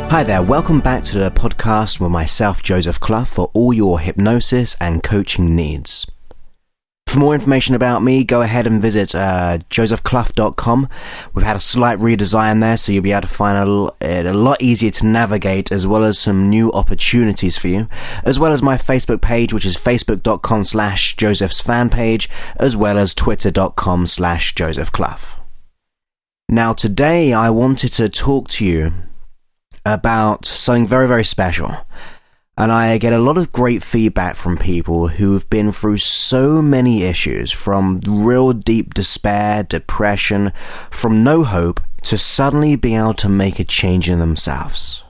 Hi there, welcome back to the podcast with myself, Joseph Clough, for all your hypnosis and coaching needs. For more information about me, go ahead and visit josephclough.com. We've had a slight redesign there, so you'll be able to find it a lot easier to navigate, as well as some new opportunities for you, as well as my Facebook page, which is facebook.com/Joseph's fan page, as well as twitter.com/Joseph Clough. Now today I wanted to talk to you about something very, very special. And I get a lot of great feedback from people who've been through so many issues, from real deep despair, depression, from no hope, to suddenly being able to make a change in themselves.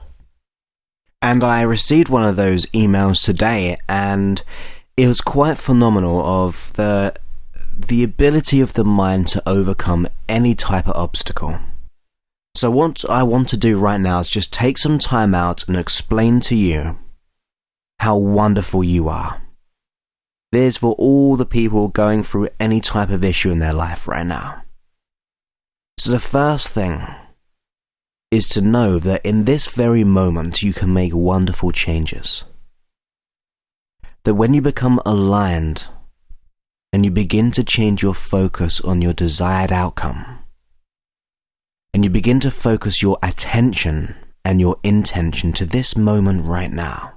And I received one of those emails today, and it was quite phenomenal of the ability of the mind to overcome any type of obstacle. So what I want to do right now is just take some time out and explain to you how wonderful you are. This is for all the people going through any type of issue in their life right now. So the first thing is to know that in this very moment you can make wonderful changes. That when you become aligned and you begin to change your focus on your desired outcome, and you begin to focus your attention and your intention to this moment right now,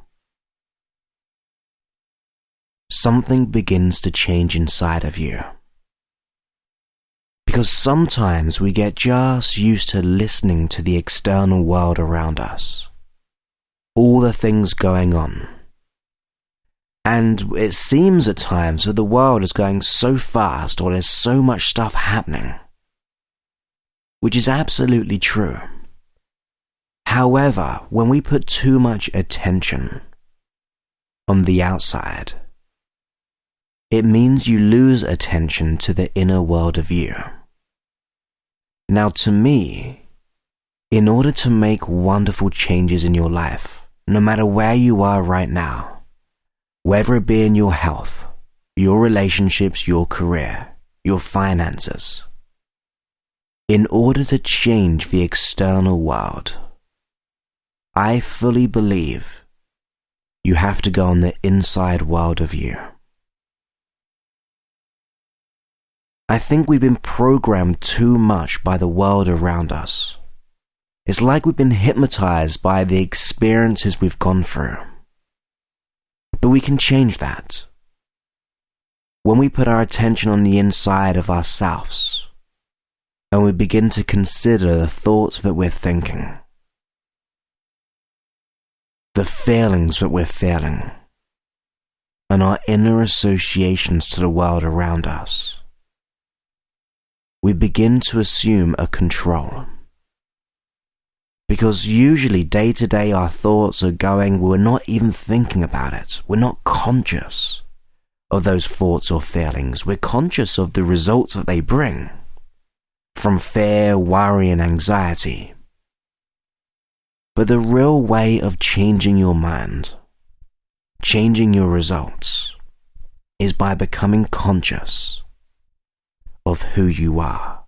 something begins to change inside of you. Because sometimes we get just used to listening to the external world around us, all the things going on. And it seems at times that the world is going so fast, or there's so much stuff happening, which is absolutely true. However, when we put too much attention on the outside, it means you lose attention to the inner world of you. Now, to me, in order to make wonderful changes in your life, no matter where you are right now, whether it be in your health, your relationships, your career, your finances, in order to change the external world, I fully believe you have to go on the inside world of you. I think we've been programmed too much by the world around us. It's like we've been hypnotized by the experiences we've gone through. But we can change that. When we put our attention on the inside of ourselves, and we begin to consider the thoughts that we're thinking, the feelings that we're feeling, and our inner associations to the world around us, we begin to assume a control. Because usually day to day our thoughts are going, we're not even thinking about it. We're not conscious of those thoughts or feelings. We're conscious of the results that they bring, from fear, worry, and anxiety. But the real way of changing your mind, changing your results, is by becoming conscious of who you are.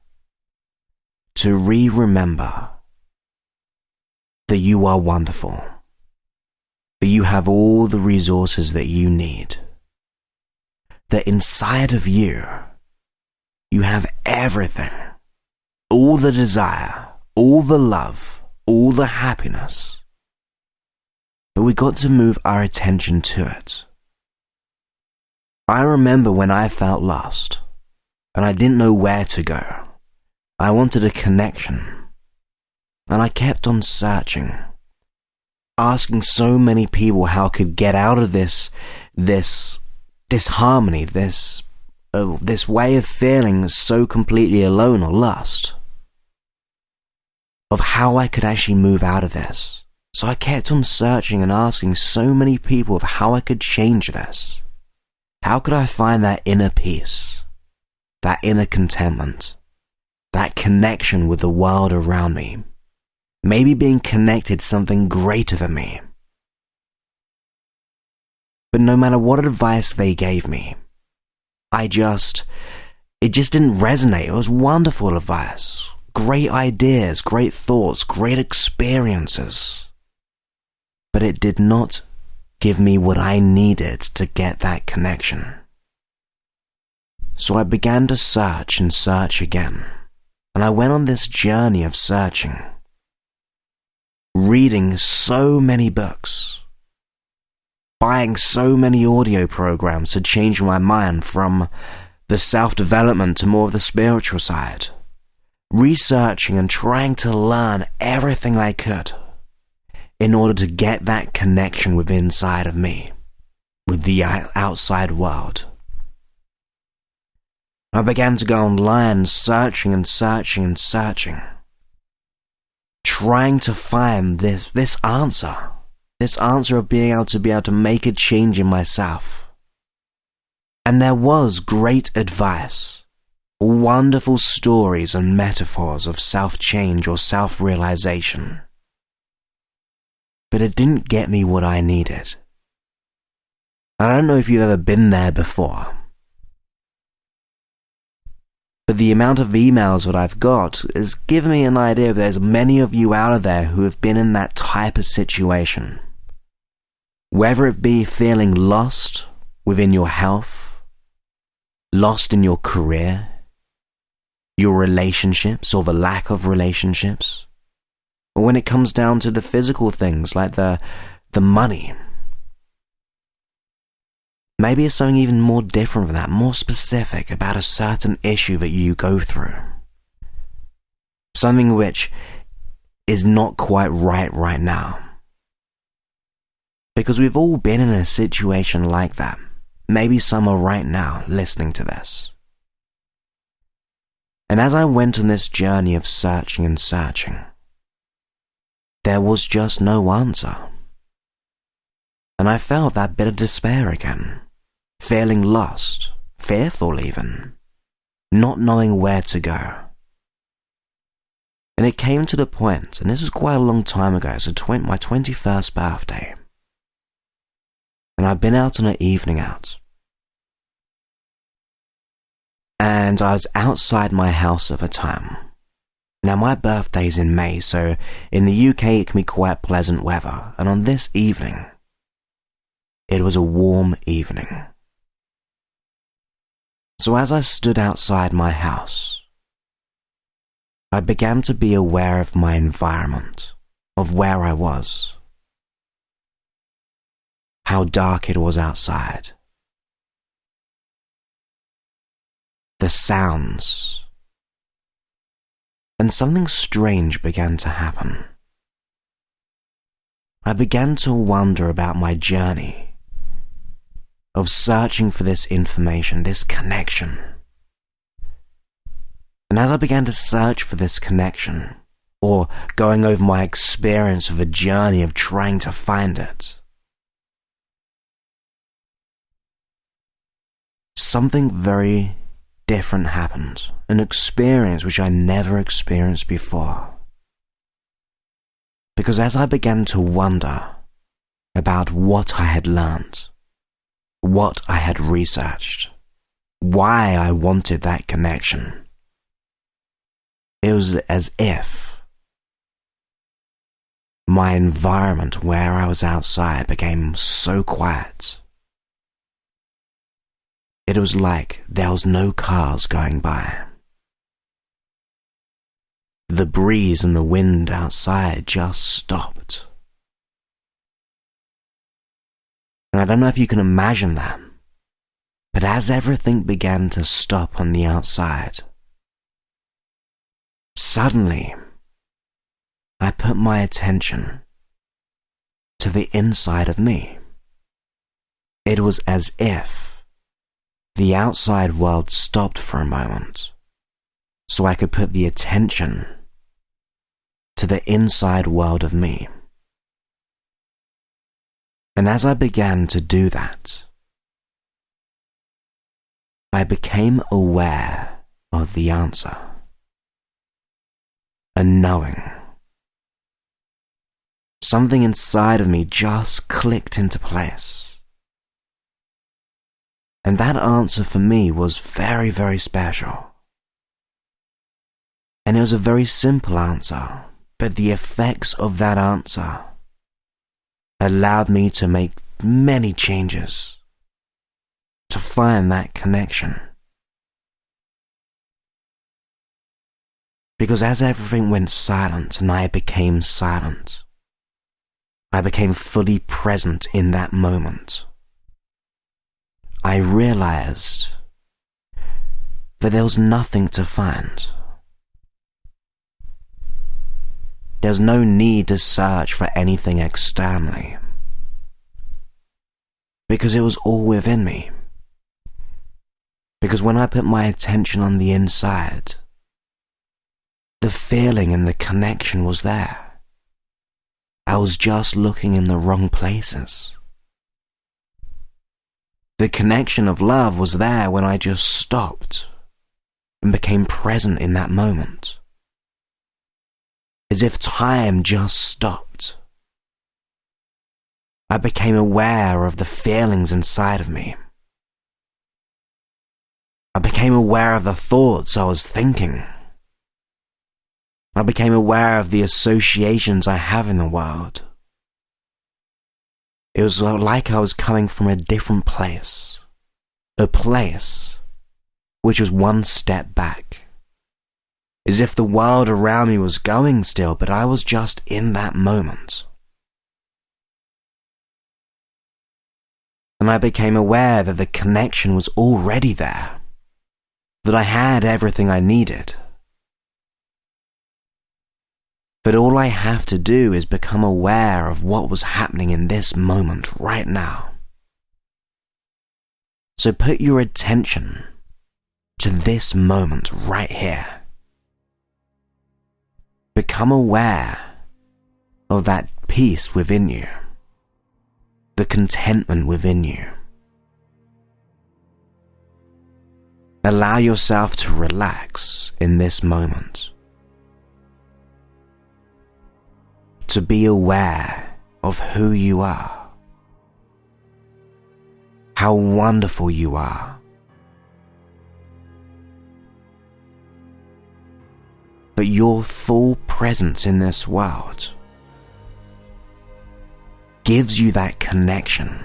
To remember that you are wonderful, that you have all the resources that you need, that inside of you, you have everything, all the desire, all the love, all the happiness. But we got to move our attention to it. I remember when I felt lost, and I didn't know where to go. I wanted a connection. And I kept on searching, asking so many people how I could get out of this disharmony, this way of feeling so completely alone or lost, of how I could actually move out of this. So I kept on searching and asking so many people of how I could change this. How could I find that inner peace, that inner contentment, that connection with the world around me? Maybe being connected to something greater than me. But no matter what advice they gave me, it just didn't resonate. It was wonderful advice, great ideas, great thoughts, great experiences. but it did not give me what I needed to get that connection. So I began to search and search again, and I went on this journey of searching, reading so many books, buying so many audio programs to change my mind from the self-development to more of the spiritual side, researching and trying to learn everything I could in order to get that connection with inside of me, with the outside world. I began to go online, searching and searching and searching, trying to find this answer of being able to make a change in myself. And there was great advice, wonderful stories and metaphors of self-change or self-realization. But it didn't get me what I needed. I don't know if you've ever been there before, but the amount of emails that I've got has given me an idea that there's many of you out there who have been in that type of situation. Whether it be feeling lost within your health, lost in your career, your relationships or the lack of relationships, or when it comes down to the physical things like the money. Maybe it's something even more different than that, more specific about a certain issue that you go through. Something which is not quite right now. Because we've all been in a situation like that. Maybe some are right now listening to this. And as I went on this journey of searching and searching, there was just no answer. And I felt that bit of despair again, feeling lost, fearful even, not knowing where to go. And it came to the point, and this is quite a long time ago, so my 21st birthday, and I'd been out on an evening out. And I was outside my house at the time. Now my birthday's in May, so in the UK it can be quite pleasant weather, and on this evening, it was a warm evening. So as I stood outside my house, I began to be aware of my environment, of where I was, how dark it was outside, the sounds, and something strange began to happen. I began to wonder about my journey of searching for this information, this connection. And as I began to search for this connection, or going over my experience of a journey of trying to find it, something very different happened, an experience which I never experienced before. Because as I began to wonder about what I had learned, what I had researched, why I wanted that connection, it was as if my environment where I was outside became so quiet. It was like there was no cars going by. The breeze and the wind outside just stopped. And I don't know if you can imagine that, but as everything began to stop on the outside, suddenly I put my attention to the inside of me. It was as if the outside world stopped for a moment, so I could put the attention to the inside world of me. And as I began to do that, I became aware of the answer, a knowing. Something inside of me just clicked into place. And that answer for me was very, very special. And it was a very simple answer, but the effects of that answer allowed me to make many changes to find that connection. Because as everything went silent and I became silent, I became fully present in that moment. I realized that there was nothing to find. There's no need to search for anything externally, because it was all within me. Because when I put my attention on the inside, the feeling and the connection was there. I was just looking in the wrong places. The connection of love was there when I just stopped and became present in that moment. As if time just stopped. I became aware of the feelings inside of me. I became aware of the thoughts I was thinking. I became aware of the associations I have in the world. It was like I was coming from a different place. A place which was one step back. As if the world around me was going still, but I was just in that moment. And I became aware that the connection was already there, that I had everything I needed. But all I have to do is become aware of what was happening in this moment right now. So put your attention to this moment right here. Become aware of that peace within you, the contentment within you. Allow yourself to relax in this moment, to be aware of who you are, how wonderful you are. But your full presence in this world gives you that connection.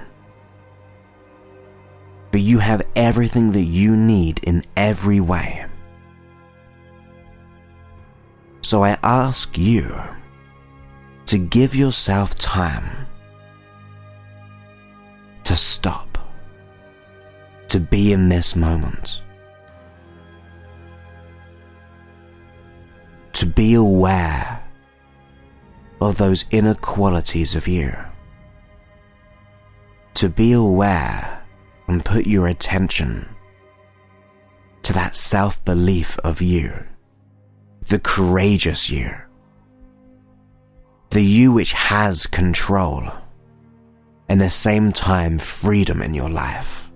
But you have everything that you need in every way. So I ask you to give yourself time to stop, to be in this moment. To be aware of those inner qualities of you. To be aware and put your attention to that self-belief of you, the courageous you, the you which has control and at the same time freedom in your life.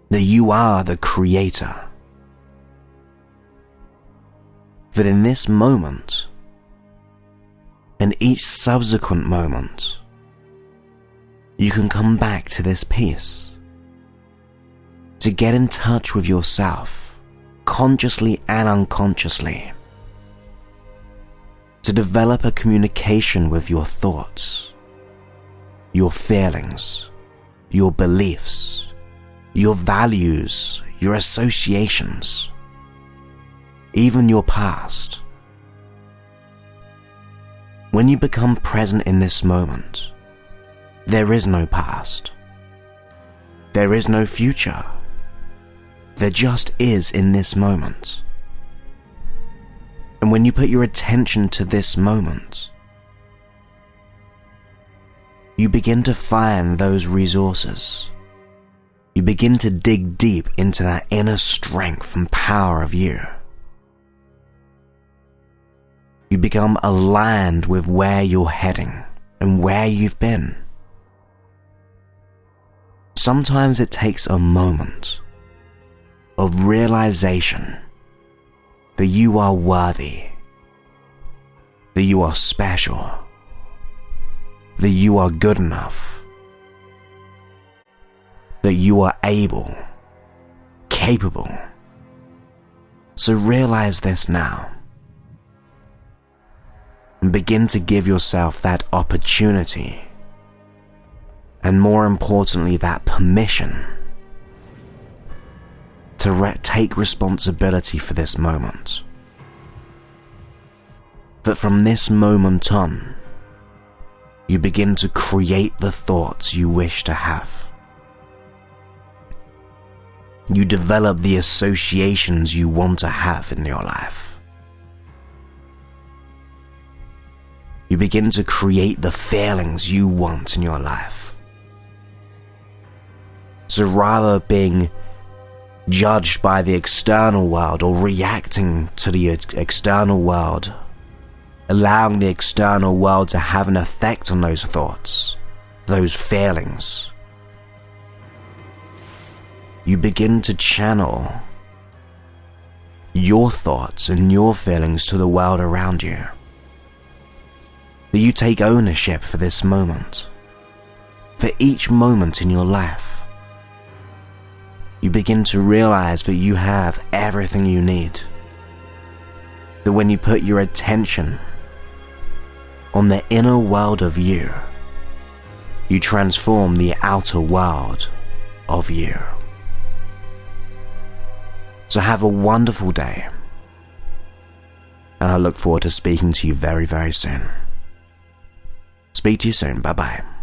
That you are the creator. That in this moment, and each subsequent moment, you can come back to this peace, to get in touch with yourself, consciously and unconsciously, to develop a communication with your thoughts, your feelings, your beliefs, your values, your associations, even your past. When you become present in this moment, there is no past. There is no future. There just is in this moment. And when you put your attention to this moment, you begin to find those resources. You begin to dig deep into that inner strength and power of you. You become aligned with where you're heading and where you've been. Sometimes it takes a moment of realization that you are worthy, that you are special, that you are good enough, that you are able, capable. So realize this now. and begin to give yourself that opportunity, and more importantly, that permission to take responsibility for this moment. That from this moment on, you begin to create the thoughts you wish to have. You develop the associations you want to have in your life. You begin to create the feelings you want in your life. So rather being judged by the external world or reacting to the external world, allowing the external world to have an effect on those thoughts, those feelings, you begin to channel your thoughts and your feelings to the world around you. That you take ownership for this moment, for each moment in your life. You begin to realize that you have everything you need. That when you put your attention on the inner world of you, you transform the outer world of you. So have a wonderful day, and I look forward to speaking to you very, very soon. Speak to you soon. Bye-bye.